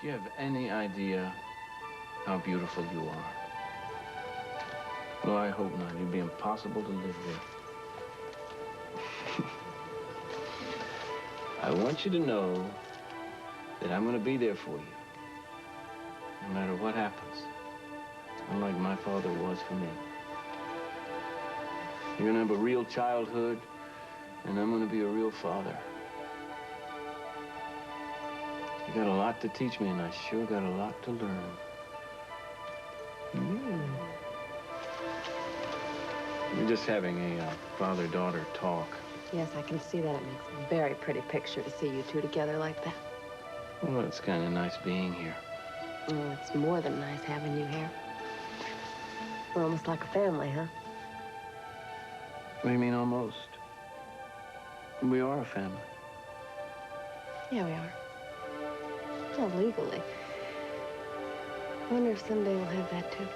Do you have any idea how beautiful you are? Well, I hope not. You'd be impossible to live with. I want you to know that I'm going to be there for you, no matter what happens, unlike my father was for me. You're going to have a real childhood, and I'm going to be a real father. You got a lot to teach me, and I sure got a lot to learn. We're just having a father-daughter talk. Yes, I can see that. It makes a very pretty picture to see you two together like that. Well, it's kind of nice being here. Oh, it's more than nice having you here. We're almost like a family, huh? What do you mean, almost? We are a family. Yeah, we are. Well, legally. I wonder if someday we'll have that, too.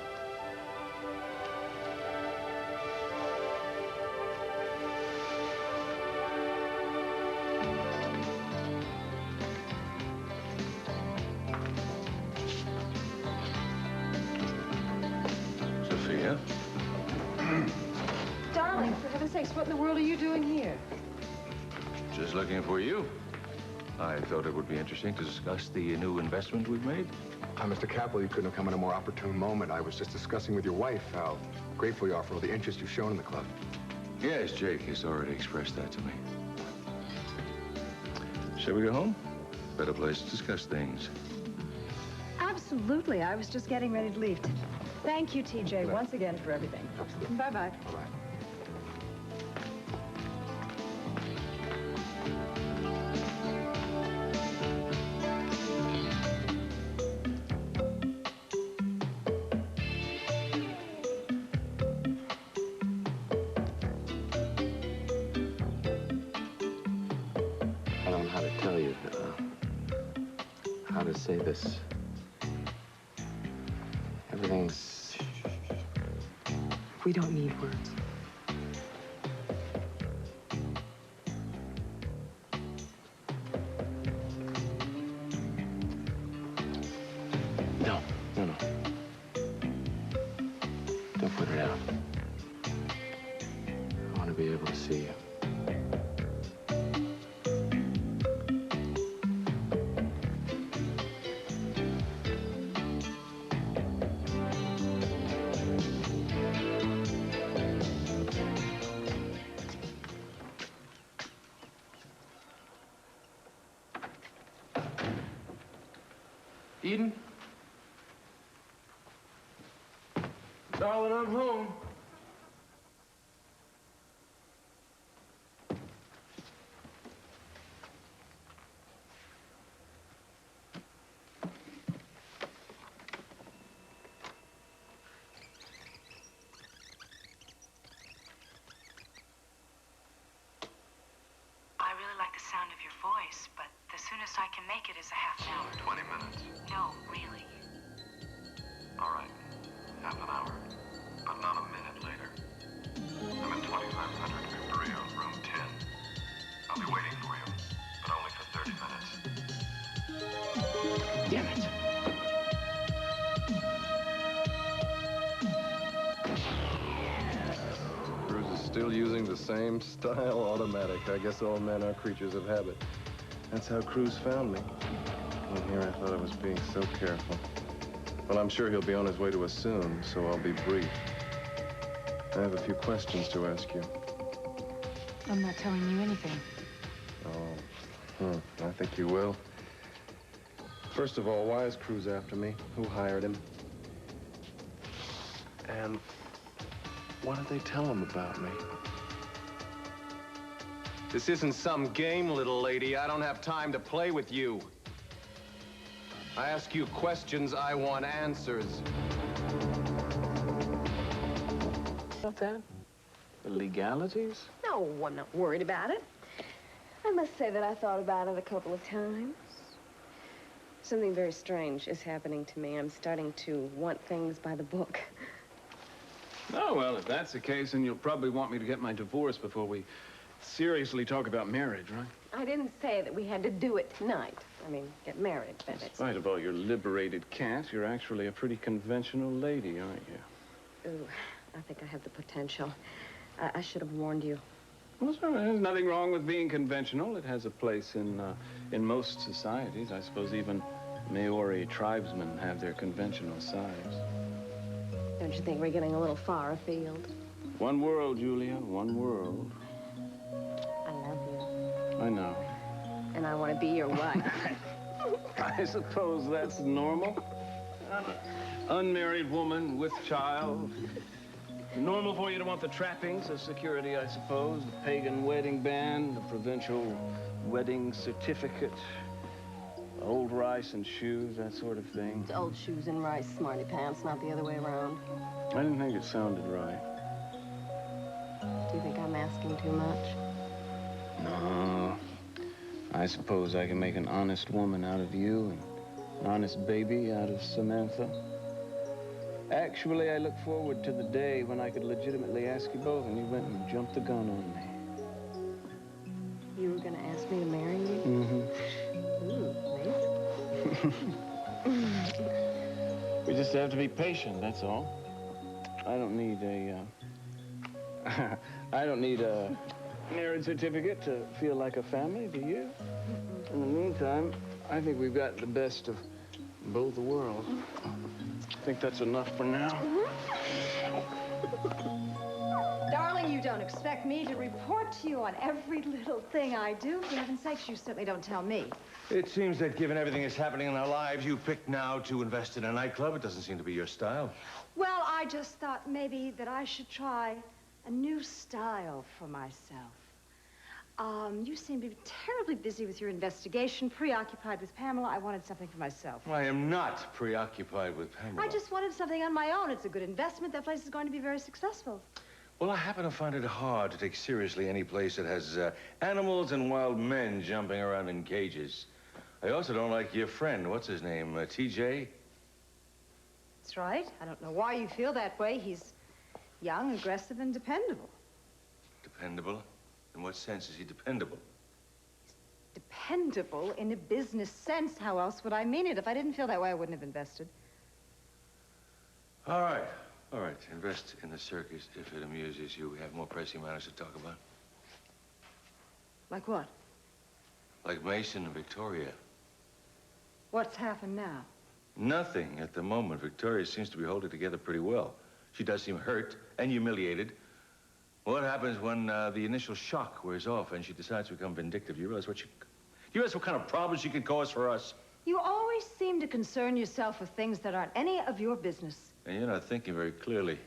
Sophia? Darling, for heaven's sakes, what in the world are you doing here? Just looking for you. I thought it would be interesting to discuss the new investment we've made. Mr. Capel, you couldn't have come at a more opportune moment. I was just discussing with your wife how grateful you are for all the interest you've shown in the club. Yes, Jake has already expressed that to me. Shall we go home? Better place to discuss things. Absolutely. I was just getting ready to leave. Thank you, TJ, once again for everything. Absolutely. Bye-bye. Bye-bye. I don't know how to tell you, how to say this. Everything's... We don't need words. No. Don't put it out. I want to be able to see you. Eden? Darling, I'm home. I really like the sound of your voice, but the soonest I can make it is a half an hour. 20 minutes. No, really. All right. Half an hour. But not a minute later. I'm in 2500 Victoria, room 10. I'll be waiting for you, but only for 30 minutes. Damn it. Cruz is still using the same style automatic. I guess all men are creatures of habit. That's how Cruz found me. And here I thought I was being so careful. Well, I'm sure he'll be on his way to us soon, so I'll be brief. I have a few questions to ask you. I'm not telling you anything. Oh, I think you will. First of all, why is Cruz after me? Who hired him? And what did they tell him about me? This isn't some game, little lady. I don't have time to play with you. I ask you questions, I want answers. About that? The legalities? No, I'm not worried about it. I must say that I thought about it a couple of times. Something very strange is happening to me. I'm starting to want things by the book. Oh, well, if that's the case, then you'll probably want me to get my divorce before we seriously talk about marriage, right? I didn't say that we had to do it tonight. I mean, get married, but In it's... spite of all your liberated cant, you're actually a pretty conventional lady, aren't you? Ooh, I think I have the potential. I should have warned you. Well, sir, there's nothing wrong with being conventional. It has a place in most societies. I suppose even Maori tribesmen have their conventional sides. Don't you think we're getting a little far afield? One world, Julia, one world. I love you. I know. And I want to be your wife. I suppose that's normal. Unmarried woman with child. Normal for you to want the trappings of security, I suppose. The pagan wedding band, the provincial wedding certificate, old rice and shoes, that sort of thing. It's old shoes and rice, smarty pants, not the other way around. I didn't think it sounded right. Do you think I'm asking too much? No. I suppose I can make an honest woman out of you and an honest baby out of Samantha. Actually, I look forward to the day when I could legitimately ask you both, and you went and jumped the gun on me. You were going to ask me to marry you? Mm-hmm. Ooh, nice. We just have to be patient, that's all. I don't need a marriage certificate to feel like a family, do you? In the meantime, I think we've got the best of both worlds. I think that's enough for now. Darling, you don't expect me to report to you on every little thing I do. For heaven's sakes, you certainly don't tell me. It seems that given everything that's happening in our lives, you picked now to invest in a nightclub. It doesn't seem to be your style. Well, I just thought maybe that I should try a new style for myself. You seem to be terribly busy with your investigation, preoccupied with Pamela. I wanted something for myself. I am not preoccupied with Pamela. I just wanted something on my own. It's a good investment. That place is going to be very successful. Well, I happen to find it hard to take seriously any place that has animals and wild men jumping around in cages. I also don't like your friend. What's his name? ТиДжей? That's right. I don't know why you feel that way. He's young, aggressive, and dependable. Dependable? In what sense is he dependable? Dependable in a business sense. How else would I mean it? If I didn't feel that way, I wouldn't have invested. All right. All right. Invest in the circus if it amuses you. We have more pressing matters to talk about. Like what? Like Meyson and Victoria. What's happened now? Nothing at the moment. Victoria seems to be holding together pretty well. She does seem hurt and humiliated. What happens when the initial shock wears off and she decides to become vindictive? You realize what kind of problems she could cause for us? You always seem to concern yourself with things that aren't any of your business. And you're not thinking very clearly.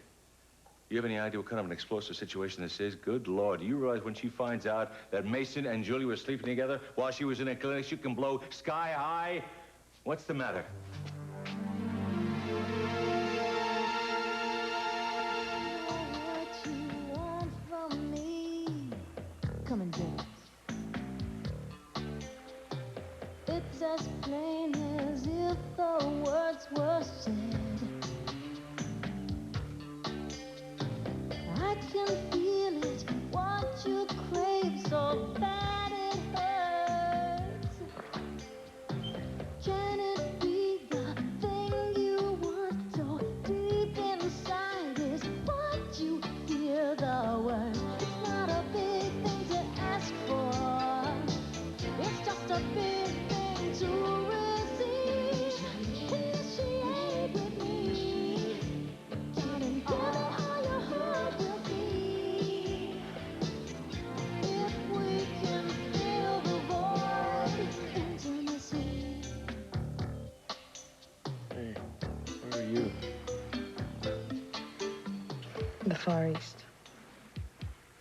You have any idea what kind of an explosive situation this is? Good Lord, do you realize when she finds out that Meyson and Julia were sleeping together while she was in a clinic, she can blow sky high? What's the matter? Come and dance. It's as plain as if the words were said. I can feel it, what you crave so bad it hurts. Can it be the thing you want so deep inside is what you hear the words? It's not a big thing to ask for. It's just a big thing to receive. Initiate with me. Come and give it all your heart will be. If we can fill the void, intimacy. Hey, where are you? The Far East.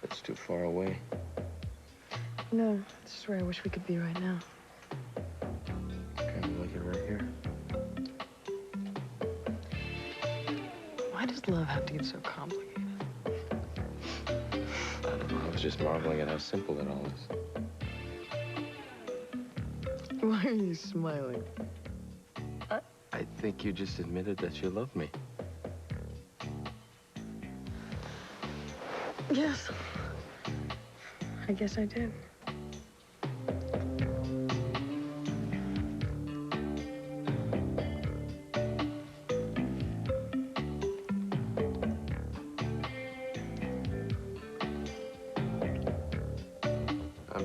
That's too far away. No, this is where I wish we could be right now. Kind of like it right here. Why does love have to get so complicated? I don't know. I was just marveling at how simple it all is. Why are you smiling? I think you just admitted that you love me. Yes. I guess I did.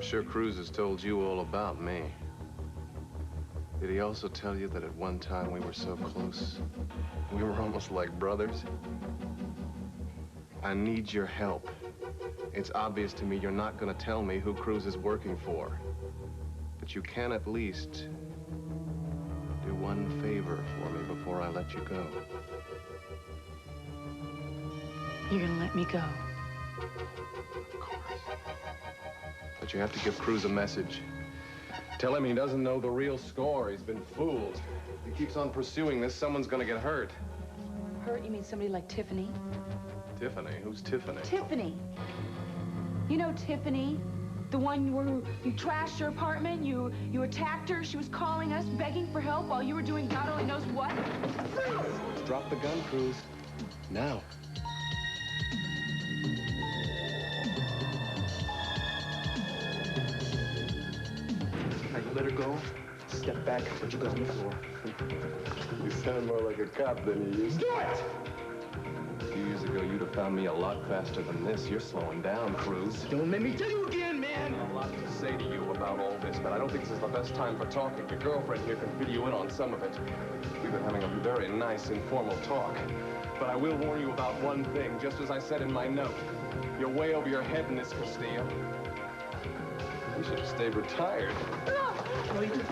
I'm sure Cruz has told you all about me. Did he also tell you that at one time we were so close? We were almost like brothers? I need your help. It's obvious to me you're not going to tell me who Cruz is working for. But you can at least do one favor for me before I let you go. You're gonna let me go? Of course. But you have to give Cruz a message. Tell him he doesn't know the real score. He's been fooled. If he keeps on pursuing this, someone's gonna get hurt. Hurt? You mean somebody like Tiffany? Tiffany? Who's Tiffany? Tiffany. You know Tiffany? The one where you trashed her apartment, you attacked her, she was calling us, begging for help while you were doing God only knows what? Drop the gun, Cruz. Now. Now you let her go, step back, and put your gun on the floor. You sound more like a cop than you used to. Do it! A few years ago, you'd have found me a lot faster than this. You're slowing down, Cruz. Don't make me tell you again, man! I have a lot to say to you about all this, but I don't think this is the best time for talking. Your girlfriend here can fill you in on some of it. We've been having a very nice, informal talk. But I will warn you about one thing, just as I said in my note. You're way over your head in this, Castilla. You should have stayed retired. No, you didn't.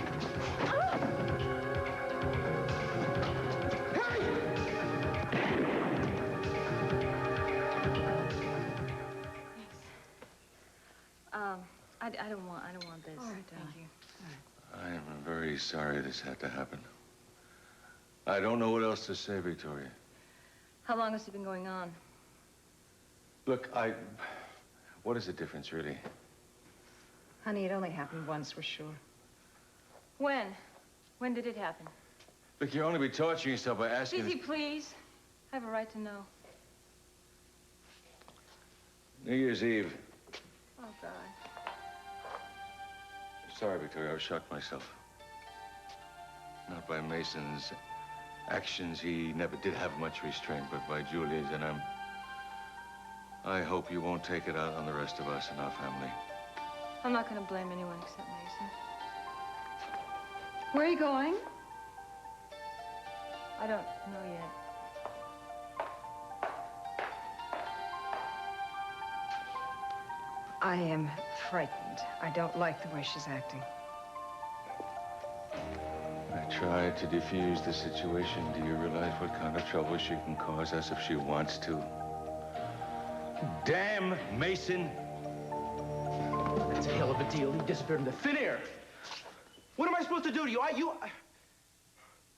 I don't want this. All right, thank you. I am very sorry this had to happen. I don't know what else to say, Victoria. How long has it been going on? Look, what is the difference, really? Honey, it only happened once, we're sure. When? When did it happen? Look, you'll only be torturing yourself by asking... СиСи, please. I have a right to know. New Year's Eve. Oh, God. Sorry, Victoria, I was shocked myself. Not by Mason's actions. He never did have much restraint, but by Julia's, and I hope you won't take it out on the rest of us and our family. I'm not going to blame anyone except Mason. Where are you going? I don't know yet. I am frightened. I don't like the way she's acting. I tried to defuse the situation. Do you realize what kind of trouble she can cause us if she wants to? Damn, Mason! That's a hell of a deal. He disappeared into thin air. What am I supposed to do to you?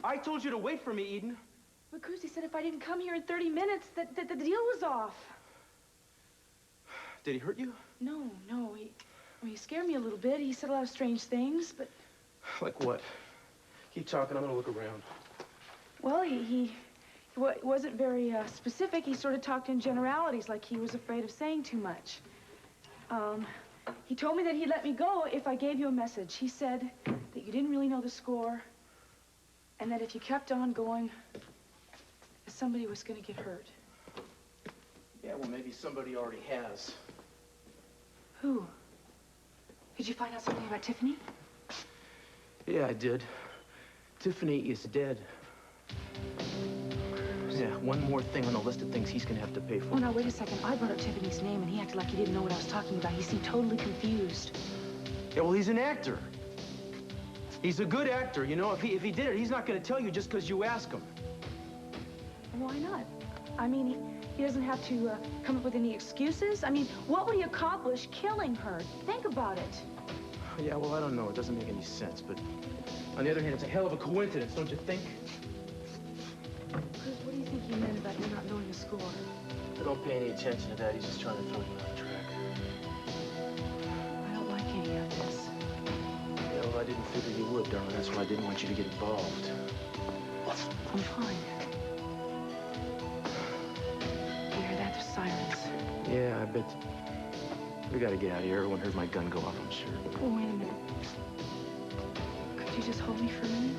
I told you to wait for me, Eden. But Cruz, he said if I didn't come here in 30 minutes, that the deal was off. Did he hurt you? No. He scared me a little bit. He said a lot of strange things, but... Like what? Keep talking. I'm gonna look around. Well, he wasn't very specific. He sort of talked in generalities, like he was afraid of saying too much. He told me that he'd let me go if I gave you a message. He said that you didn't really know the score, and that if you kept on going, somebody was gonna get hurt. Yeah, well, maybe somebody already has. Who? Did you find out something about Tiffany? Yeah, I did. Tiffany is dead. Yeah, one more thing on the list of things he's gonna have to pay for. Oh, now, wait a second. I brought up Tiffany's name, and he acted like he didn't know what I was talking about. He seemed totally confused. Yeah, well, he's an actor. He's a good actor, you know. If he did it, he's not gonna tell you just because you ask him. Why not? I mean, he doesn't have to come up with any excuses. I mean, what would he accomplish killing her? Think about it. Yeah, well, I don't know. It doesn't make any sense, but on the other hand, it's a hell of a coincidence, don't you think? Cruz, what do you think he meant about you not knowing the score? Don't pay any attention to that. He's just trying to throw you off track. I don't like any of this. Yeah, well, I didn't figure you would, darling. That's why I didn't want you to get involved. I'm fine. You hear that? There's sirens. Yeah, I bet. We gotta get out of here. Everyone heard my gun go off, I'm sure. Oh, wait a minute. Could you just hold me for a minute?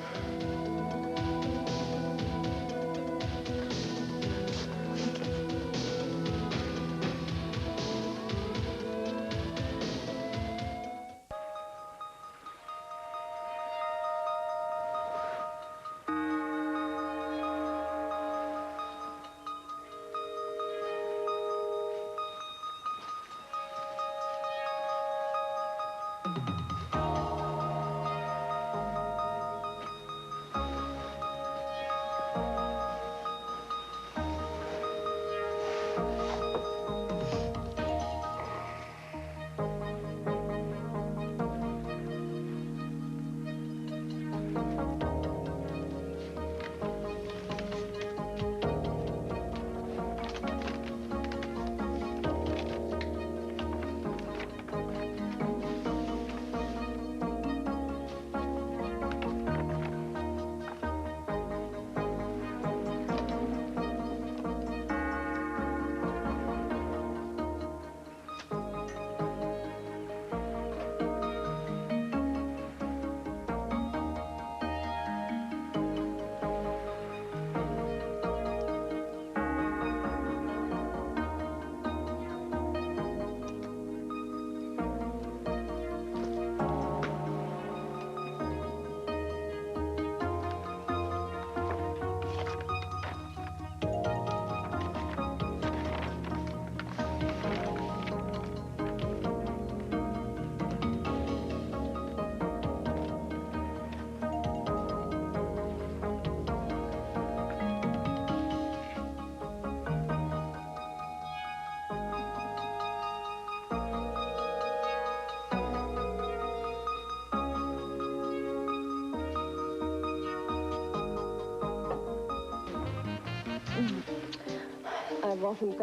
often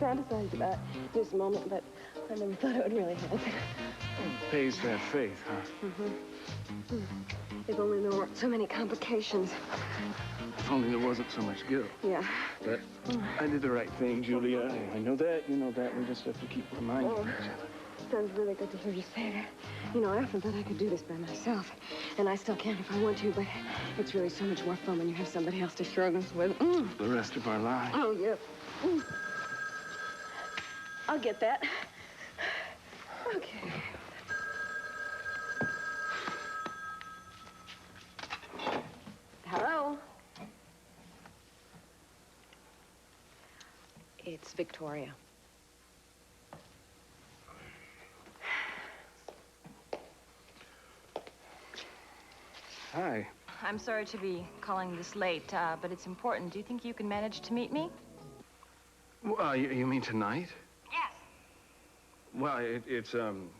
fantasized about this moment, but I never thought it would really happen. It pays to have faith, huh? If only there weren't so many complications. If only there wasn't so much guilt. Yeah. But I did the right thing, Julia. I know that, you know that. We just have to keep reminding each other. Sounds really good to hear you say that. You know, I often thought I could do this by myself. And I still can if I want to, but it's really so much more fun when you have somebody else to share this with. The rest of our lives. Oh, yeah. I'll get that. Okay. Hello? It's Victoria. Hi. I'm sorry to be calling this late, but it's important. Do you think you can manage to meet me? Well, you mean tonight? Yes. Well, it's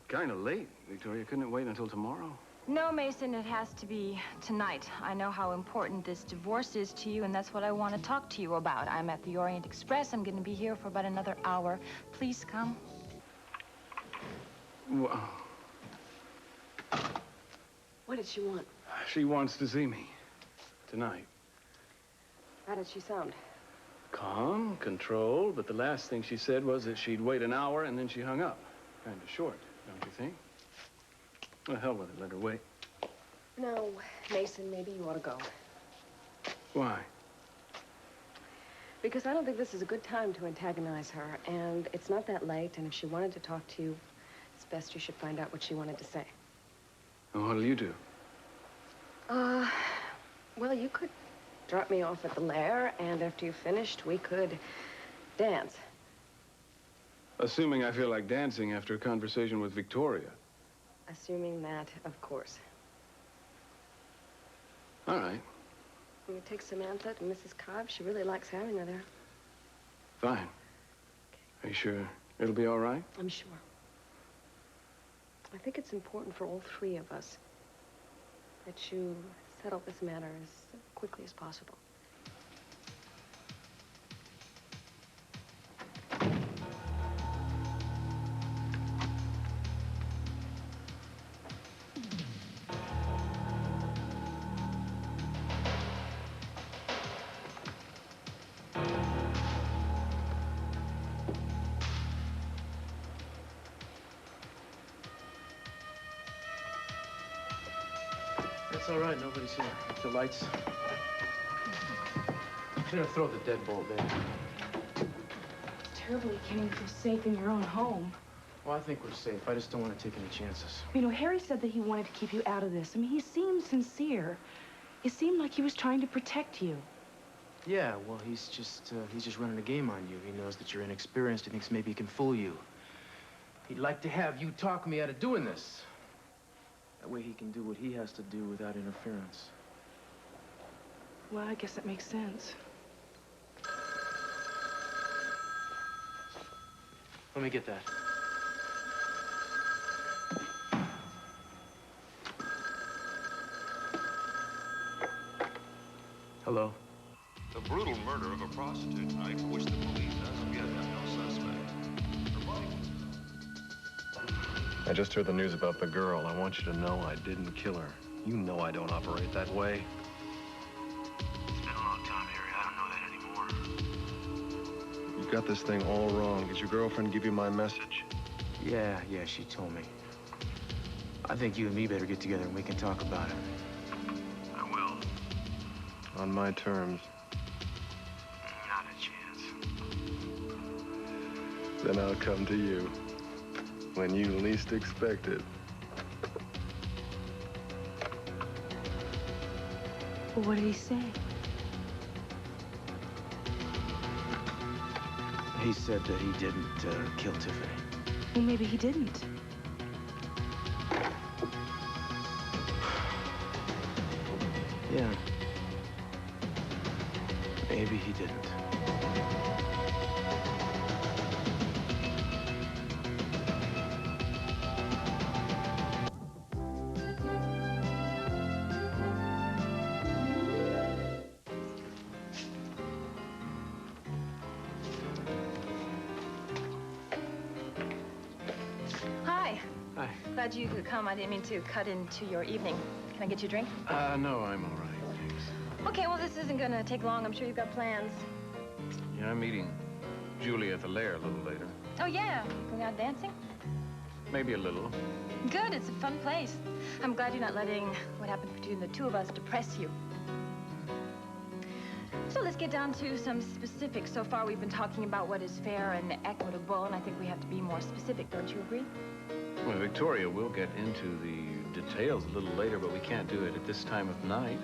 kind of late, Victoria. Couldn't it wait until tomorrow? No, Mason, it has to be tonight. I know how important this divorce is to you, and that's what I want to talk to you about. I'm at the Orient Express. I'm going to be here for about another hour. Please come. Well, What did she want? she wants to see me tonight. How did she sound? Calm, controlled, but the last thing she said was that she'd wait an hour and then she hung up. Kind of short, don't you think? Well, hell with it. Let her wait. No, Mason, maybe you ought to go. Why? Because I don't think this is a good time to antagonize her, and it's not that late, and if she wanted to talk to you, it's best you should find out what she wanted to say. And what'll you do? Well, you could drop me off at the lair, and after you finished, we could dance. Assuming I feel like dancing after a conversation with Victoria. Assuming that, of course. All right. We could take Samantha to Mrs. Cobb. She really likes having her there. Fine. Are you sure it'll be all right? I'm sure. I think it's important for all three of us that you settle this matter as quickly as possible. It's all right. Nobody's here. The lights. I'm gonna throw the deadbolt there. It's terrible you can't even feel safe in your own home. Well, I think we're safe. I just don't want to take any chances. You know, Harry said that he wanted to keep you out of this. I mean, he seemed sincere. It seemed like he was trying to protect you. Yeah, well, he's just running a game on you. He knows that you're inexperienced. He thinks maybe he can fool you. He'd like to have you talk me out of doing this. That way he can do what he has to do without interference. Well, I guess that makes sense. Let me get that. Hello? The brutal murder of a prostitute tonight, for which the police as of yet have no suspect. I just heard the news about the girl. I want you to know I didn't kill her. You know I don't operate that way. It's been a long time, Harry. I don't know that anymore. You got this thing all wrong. Did your girlfriend give you my message? Yeah, she told me. I think you and me better get together and we can talk about it. I will. On my terms. Not a chance. Then I'll come to you. When you least expect it. Well, what did he say? He said that he didn't kill Tiffany. Well, maybe he didn't. Yeah. Maybe he didn't. glad you could come. I didn't mean to cut into your evening. Can I get you a drink? No, I'm all right, thanks. Okay, well, this isn't gonna take long. I'm sure you've got plans. Yeah, I'm meeting Julia at the lair a little later. Oh, yeah. Going out dancing? Maybe a little. Good, it's a fun place. I'm glad you're not letting what happened between the two of us depress you. So let's get down to some specifics. So far, we've been talking about what is fair and equitable, and I think we have to be more specific. Don't you agree? Well, Victoria, we'll get into the details a little later, but we can't do it at this time of night.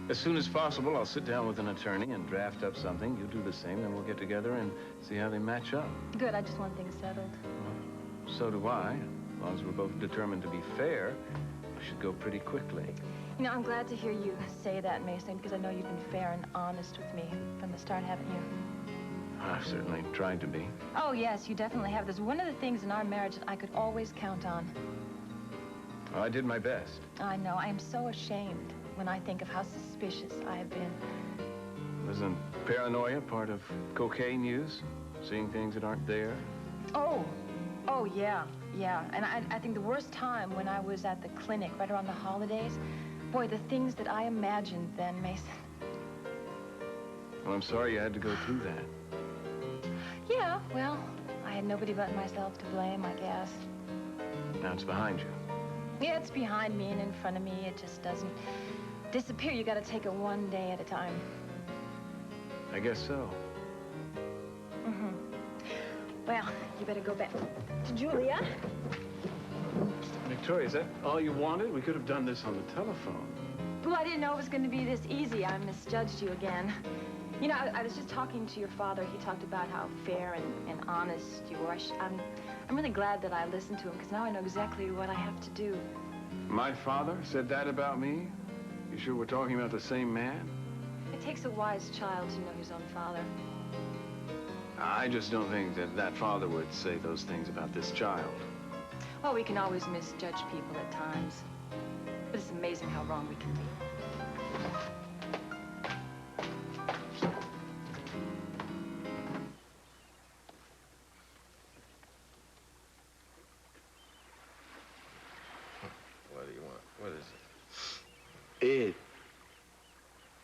As soon as possible, I'll sit down with an attorney and draft up something. You do the same, then we'll get together and see how they match up. Good, I just want things settled. Well, so do I. As long as we're both determined to be fair, we should go pretty quickly. You know, I'm glad to hear you say that, Meyson, because I know you've been fair and honest with me from the start, haven't you? I've certainly tried to be. Oh, yes, you definitely have. There's one of the things in our marriage that I could always count on. Well, I did my best. I know. I am so ashamed when I think of how suspicious I have been. Wasn't paranoia part of cocaine use? Seeing things that aren't there? Oh, yeah. And I think the worst time when I was at the clinic right around the holidays, boy, the things that I imagined then, Meyson. Well, I'm sorry you had to go through that. Yeah, well, I had nobody but myself to blame, I guess. Now it's behind you. Yeah, it's behind me and in front of me. It just doesn't disappear. You gotta take it one day at a time. I guess so. Mm-hmm. Well, you better go back to Julia. Victoria, is that all you wanted? We could have done this on the telephone. Well, I didn't know it was going to be this easy. I misjudged you again. You know, I was just talking to your father. He talked about how fair and honest you were. I'm really glad that I listened to him, because now I know exactly what I have to do. My father said that about me? You sure we're talking about the same man? It takes a wise child to know his own father. I just don't think that father would say those things about this child. Well, we can always misjudge people at times. But it's amazing how wrong we can be. What do you want? What is it?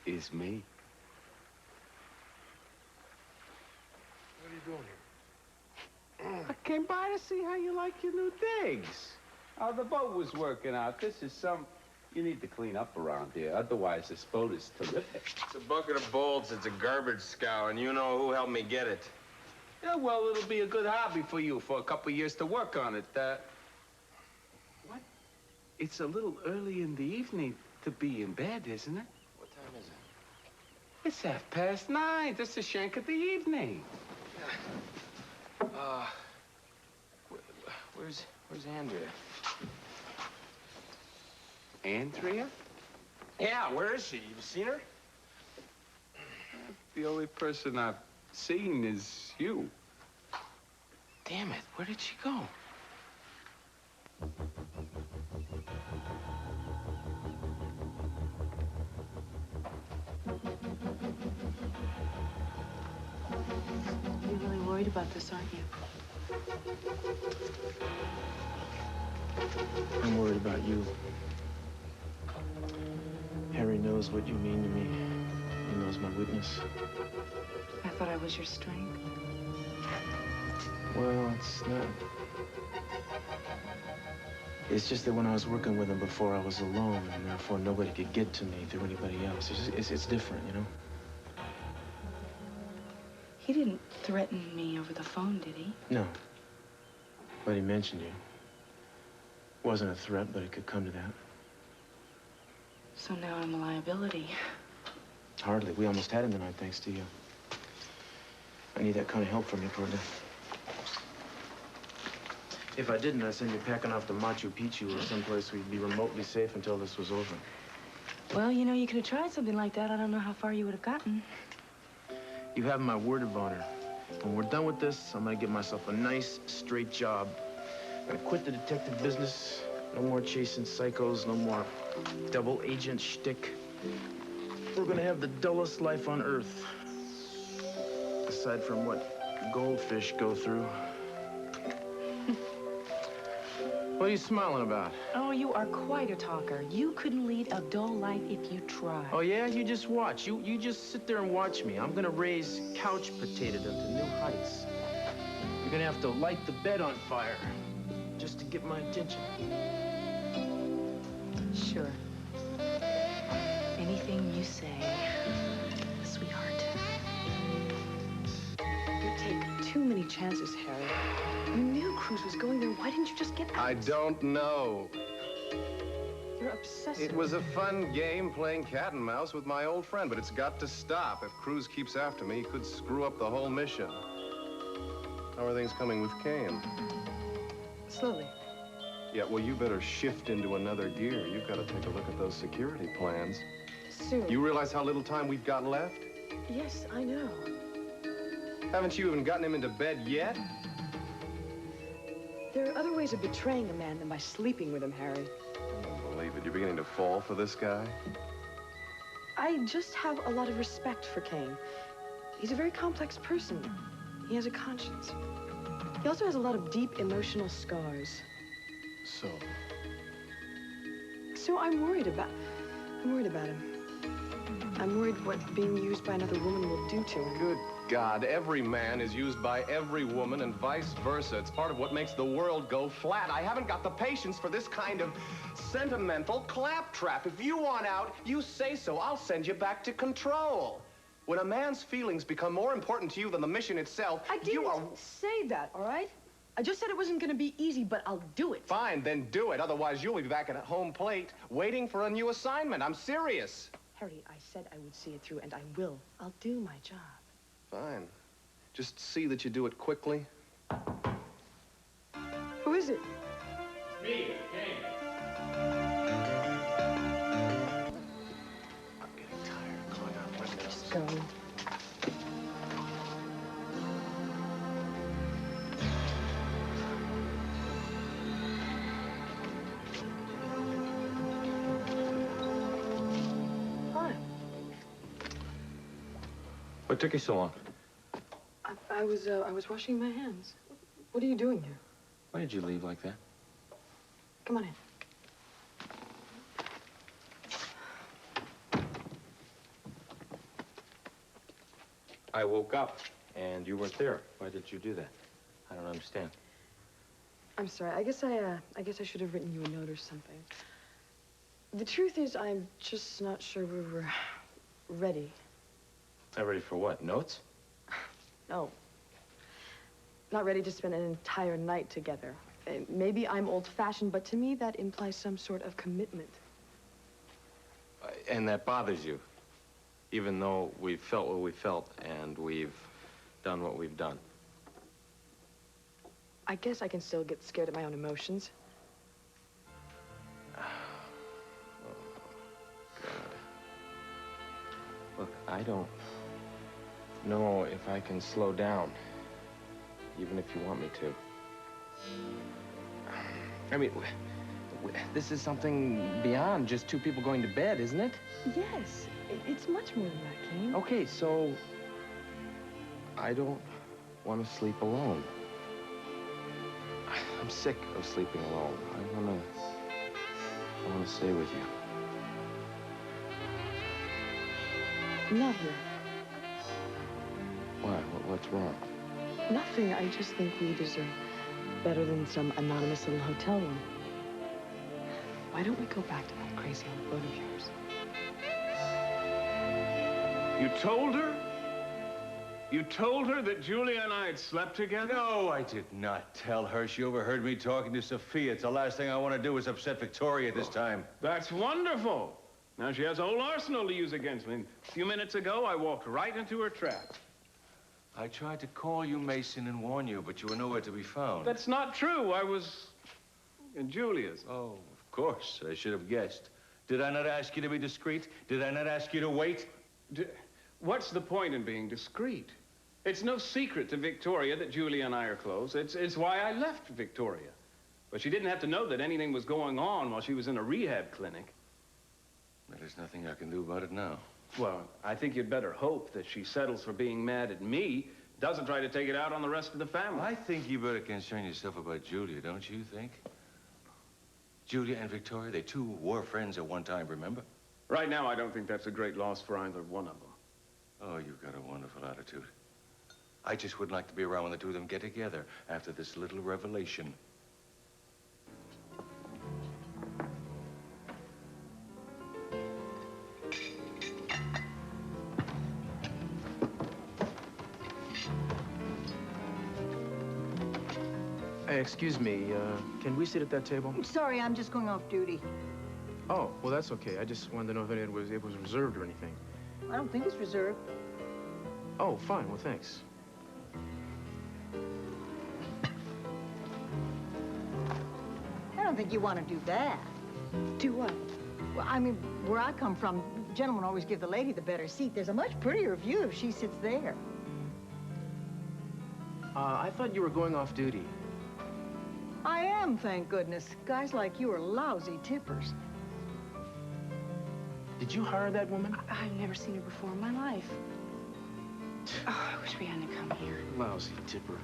It is me. What are you doing here? I came by to see how you like your new digs. How the boat was working out. This is some... You need to clean up around here. Otherwise, this boat is terrific. It's a bucket of bolts. It's a garbage scow, and you know who helped me get it. Yeah, well, it'll be a good hobby for you for a couple years to work on it. What? It's a little early in the evening to be in bed, isn't it? What time is it? It's 9:30. This is shank of the evening. Where's Andrea? Andrea? Yeah, where is she? You've seen her? The only person I've seen is you. Damn it, where did she go? You're really worried about this, aren't you? I'm worried about you. Harry knows what you mean to me. He knows my weakness. I thought I was your strength. Well, it's not. It's just that when I was working with him before, I was alone, and therefore nobody could get to me through anybody else. It's different, you know? He didn't threaten me over the phone, did he? No. But he mentioned you. Wasn't a threat, but it could come to that. So now I'm a liability. Hardly. We almost had him tonight, thanks to you. I need that kind of help from you, partner. If I didn't, I'd send you packing off to Machu Picchu or someplace where you'd be remotely safe until this was over. Well, you know, you could have tried something like that. I don't know how far you would have gotten. You have my word of honor. When we're done with this, I'm gonna get myself a nice, straight job. I'm gonna quit the detective business. No more chasing psychos, no more double agent shtick. We're gonna have the dullest life on Earth. Aside from what goldfish go through. What are you smiling about? Oh, you are quite a talker. You couldn't lead a dull life if you tried. Oh, yeah? You just watch. You just sit there and watch me. I'm gonna raise couch potato them to new heights. You're gonna have to light the bed on fire just to get my attention. Sure. Anything you say, sweetheart. You take too many chances, Harry. You knew Cruz was going there. Why didn't you just get out? I don't know. You're obsessive. It was a fun game playing cat and mouse with my old friend, but it's got to stop. If Cruz keeps after me, he could screw up the whole mission. How are things coming with Kane? Slowly. Yeah, well, you better shift into another gear. You've got to take a look at those security plans. Soon. You realize how little time we've got left? Yes, I know. Haven't you even gotten him into bed yet? There are other ways of betraying a man than by sleeping with him, Harry. I don't believe it. You're beginning to fall for this guy? I just have a lot of respect for Kane. He's a very complex person. He has a conscience. He also has a lot of deep emotional scars. So I'm worried about him. I'm worried what being used by another woman will do to him. Good God, every man is used by every woman and vice versa. It's part of what makes the world go flat. I haven't got the patience for this kind of sentimental claptrap. If you want out, you say so. I'll send you back to control. When a man's feelings become more important to you than the mission itself, I didn't say that, all right? I just said it wasn't going to be easy, but I'll do it. Fine, then do it. Otherwise, you'll be back at home plate waiting for a new assignment. I'm serious. Harry, I said I would see it through, and I will. I'll do my job. Fine. Just see that you do it quickly. Who is it? It's me, Kane. I'm getting tired of going out windows. Just go. What took you so long? I was washing my hands. What are you doing here? Why did you leave like that? Come on in. I woke up and you weren't there. Why did you do that? I don't understand. I'm sorry. I guess I should have written you a note or something. The truth is, I'm just not sure we were ready. Not ready for what? Notes? No. Not ready to spend an entire night together. Maybe I'm old-fashioned, but to me, that implies some sort of commitment. And that bothers you, even though we felt what we felt and we've done what we've done. I guess I can still get scared at my own emotions. Oh, God. Look, I don't know if I can slow down, even if you want me to. I mean, this is something beyond just two people going to bed, isn't it? Yes, it's much more than that, Kane. Okay, so I don't want to sleep alone. I'm sick of sleeping alone. I want to stay with you. Not here. Why? What's wrong? Nothing. I just think we deserve better than some anonymous little hotel room. Why don't we go back to that crazy old boat of yours? You told her? You told her that Julia and I had slept together? No, I did not tell her. She overheard me talking to Sophia. It's the last thing I want to do is upset Victoria this time. That's wonderful. Now she has a whole arsenal to use against me. A few minutes ago, I walked right into her trap. I tried to call you, Meyson, and warn you, but you were nowhere to be found. That's not true. I was in Julia's. Oh, of course. I should have guessed. Did I not ask you to be discreet? Did I not ask you to wait? What's the point in being discreet? It's no secret to Victoria that Julia and I are close. It's why I left Victoria. But she didn't have to know that anything was going on while she was in a rehab clinic. There's nothing I can do about it now. Well, I think you'd better hope that she settles for being mad at me, doesn't try to take it out on the rest of the family. I think you better concern yourself about Julia, don't you think? Julia and Victoria, they too were friends at one time, remember? Right now, I don't think that's a great loss for either one of them. Oh, you've got a wonderful attitude. I just wouldn't like to be around when the two of them get together after this little revelation. Hey, excuse me, can we sit at that table? Sorry, I'm just going off duty. Oh, well, that's okay. I just wanted to know if it was reserved or anything. I don't think it's reserved. Oh, fine. Well, thanks. I don't think you want to do that. Do what? Well, I mean, where I come from, gentlemen always give the lady the better seat. There's a much prettier view if she sits there. I thought you were going off duty. I am, thank goodness. Guys like you are lousy tippers. Did you hire that woman? I've never seen her before in my life. Oh, I wish we hadn't come here. Lousy tipper.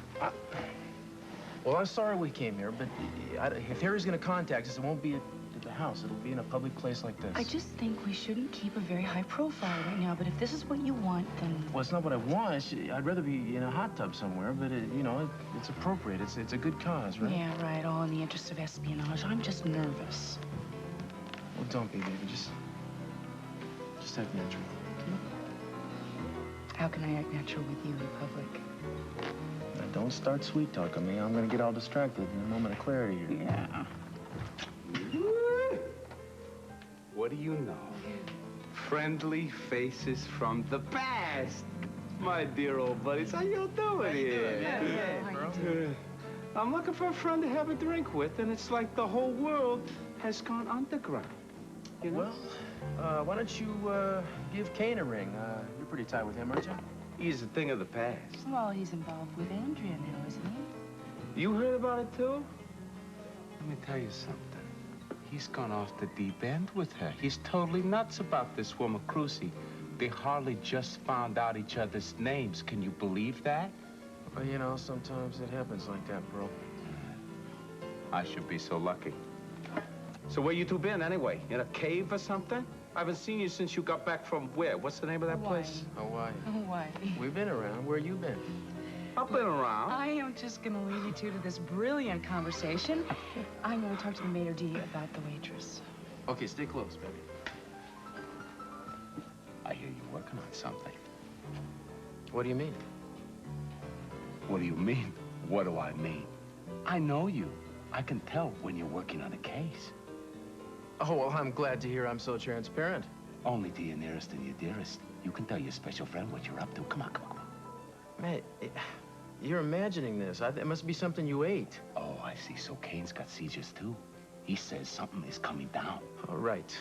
Well, I'm sorry we came here, but if Harry's going to contact us, it won't be at the house. It'll be in a public place like this. I just think we shouldn't keep a very high profile right now, but if this is what you want, then... Well, it's not what I want. I'd rather be in a hot tub somewhere, but, you know, it's appropriate. It's a good cause, right? Yeah, right, all in the interest of espionage. I'm just nervous. Well, don't be, baby. Just act natural. How can I act natural with you in public? Now, don't start sweet-talking me. I'm going to get all distracted in a moment of clarity here. Yeah. What do you know? Friendly faces from the past. My dear old buddies, how you doing here? I'm looking for a friend to have a drink with, and it's like the whole world has gone underground. You know? Well, why don't you give Kane a ring? You're pretty tight with him, aren't you? He's a thing of the past. Well, he's involved with Andrea now, isn't he? You heard about it, too? Let me tell you something. He's gone off the deep end with her. He's totally nuts about this woman, Cruz. They hardly just found out each other's names. Can you believe that? Well, you know, sometimes it happens like that, bro. I should be so lucky. So where you two been, anyway? In a cave or something? I haven't seen you since you got back from where? What's the name of that Hawaii. place? Hawaii. Hawaii. We've been around. Where you been? I've been around. I am just going to leave you two to this brilliant conversation. I'm going to talk to the maitre d' about the waitress. Okay, stay close, baby. I hear you're working on something. What do you mean? What do you mean? What do I mean? I know you. I can tell when you're working on a case. Oh, well, I'm glad to hear I'm so transparent. Only to your nearest and your dearest. You can tell your special friend what you're up to. Come on, come on, come on. Man, you're imagining this. It must be something you ate. Oh, I see. So Kane's got seizures, too. He says something is coming down. All right.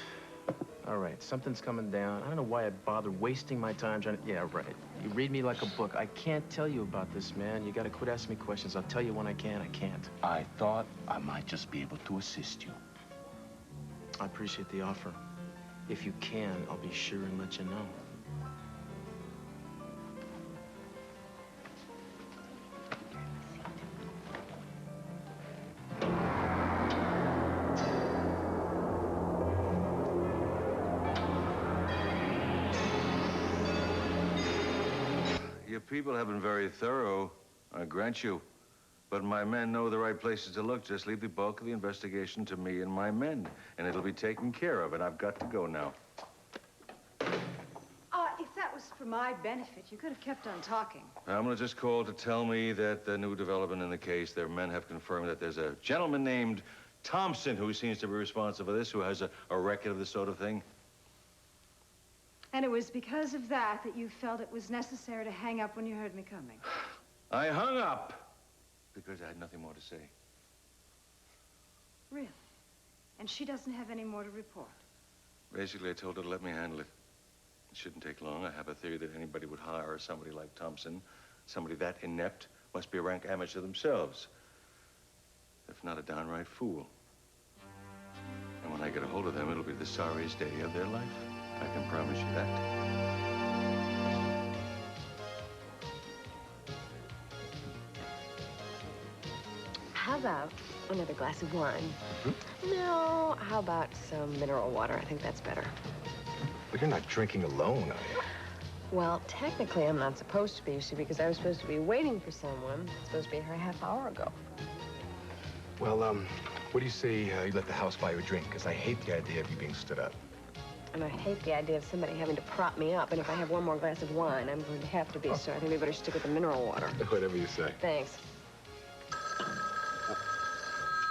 All right. Something's coming down. I don't know why I bother wasting my time trying to... Yeah, right. You read me like a book. I can't tell you about this, man. You got to quit asking me questions. I'll tell you when I can. I can't. I thought I might just be able to assist you. I appreciate the offer. If you can, I'll be sure and let you know. Your people have been very thorough, I grant you. But my men know the right places to look. Just leave the bulk of the investigation to me and my men, and it'll be taken care of, and I've got to go now. If that was for my benefit, you could have kept on talking. I'm gonna just call to tell me that the new development in the case, their men have confirmed that there's a gentleman named Thompson who seems to be responsible for this, who has a record of this sort of thing. And it was because of that that you felt it was necessary to hang up when you heard me coming. I hung up because I had nothing more to say. Really? And she doesn't have any more to report? Basically, I told her to let me handle it. It shouldn't take long. I have a theory that anybody would hire somebody like Thompson. Somebody that inept must be a rank amateur themselves, if not a downright fool. And when I get a hold of them, it'll be the sorriest day of their life. I can promise you that. Have about another glass of wine? Hmm? No, how about some mineral water? I think that's better. But you're not drinking alone, are you? Well, technically, I'm not supposed to be, you see, because I was supposed to be waiting for someone. Supposed to be here a half hour ago. Well, what do you say you let the house buy you a drink? Because I hate the idea of you being stood up. And I hate the idea of somebody having to prop me up. And if I have one more glass of wine, I'm going to have to be. So I think we better stick with the mineral water. Whatever you say. Thanks.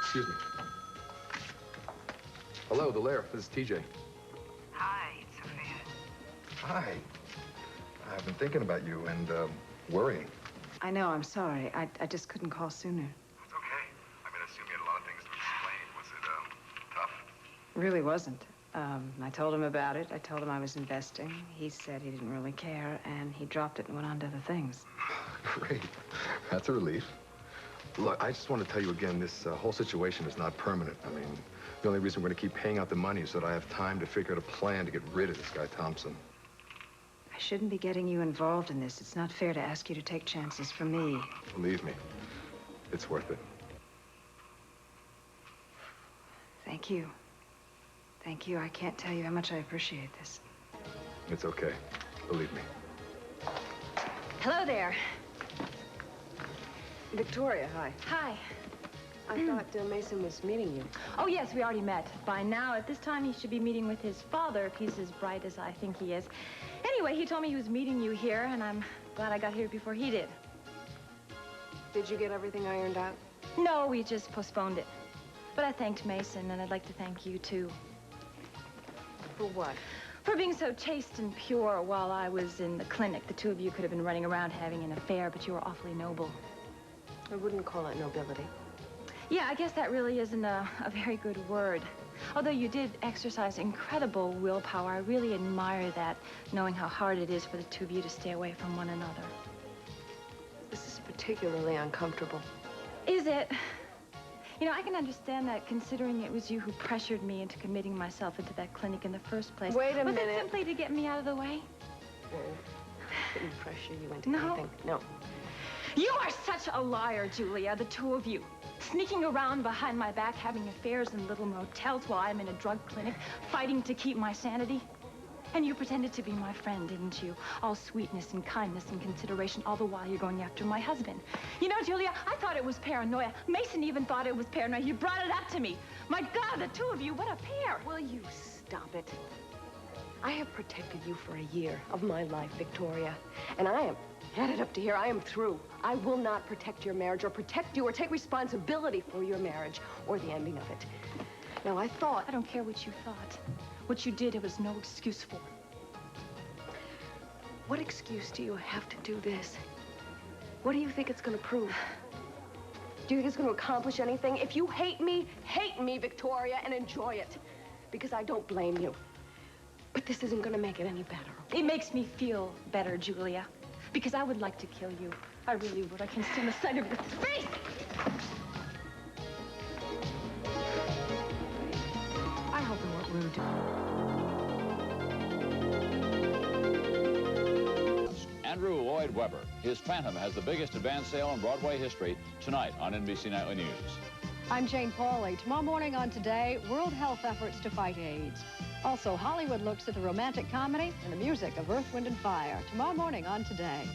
Excuse me. Hello, the Lair. This is TJ. Hi, it's Sophia. Hi. I've been thinking about you and worrying. I know, I'm sorry. I just couldn't call sooner. It's okay. I mean, I assume you had a lot of things to explain. Was it, tough? It really wasn't. I told him about it. I told him I was investing. He said he didn't really care, and he dropped it and went on to other things. Great. That's a relief. Look, I just want to tell you again, this whole situation is not permanent. I mean, the only reason we're going to keep paying out the money is so that I have time to figure out a plan to get rid of this guy, Thompson. I shouldn't be getting you involved in this. It's not fair to ask you to take chances for me. Believe me, it's worth it. Thank you. Thank you. I can't tell you how much I appreciate this. It's okay. Believe me. Hello there. Victoria, hi. Hi. I thought Meyson was meeting you. Oh, yes, we already met. By now, at this time, he should be meeting with his father if he's as bright as I think he is. Anyway, he told me he was meeting you here, and I'm glad I got here before he did. Did you get everything ironed out? No, we just postponed it. But I thanked Meyson, and I'd like to thank you, too. For what? For being so chaste and pure while I was in the clinic. The two of you could have been running around having an affair, but you were awfully noble. I wouldn't call it nobility. Yeah, I guess that really isn't a very good word. Although you did exercise incredible willpower, I really admire that, knowing how hard it is for the two of you to stay away from one another. This is particularly uncomfortable. Is it? You know, I can understand that, considering it was you who pressured me into committing myself into that clinic in the first place. Wait a minute. Was it simply to get me out of the way? No, I didn't pressure you into No. anything. No. You are such a liar, Julia, the two of you. Sneaking around behind my back, having affairs in little motels while I'm in a drug clinic, fighting to keep my sanity. And you pretended to be my friend, didn't you? All sweetness and kindness and consideration, all the while you're going after my husband. You know, Julia, I thought it was paranoia. Meyson even thought it was paranoia. He brought it up to me. My God, the two of you, what a pair. Will you stop it? I have protected you for a year of my life, Victoria. And I am headed up to here. I am through. I will not protect your marriage or protect you or take responsibility for your marriage or the ending of it. Now, I thought... I don't care what you thought. What you did, it was no excuse for. What excuse do you have to do this? What do you think it's going to prove? Do you think it's going to accomplish anything? If you hate me, Victoria, and enjoy it. Because I don't blame you. But this isn't going to make it any better. It makes me feel better, Julia. Because I would like to kill you. I really would. I can stand the sight of your face! I hope it won't rude. Andrew Lloyd Webber. His Phantom has the biggest advance sale in Broadway history tonight on NBC Nightly News. I'm Jane Pauley. Tomorrow morning on Today, World Health Efforts to Fight AIDS. Also, Hollywood looks at the romantic comedy and the music of Earth, Wind, and Fire. Tomorrow morning on Today.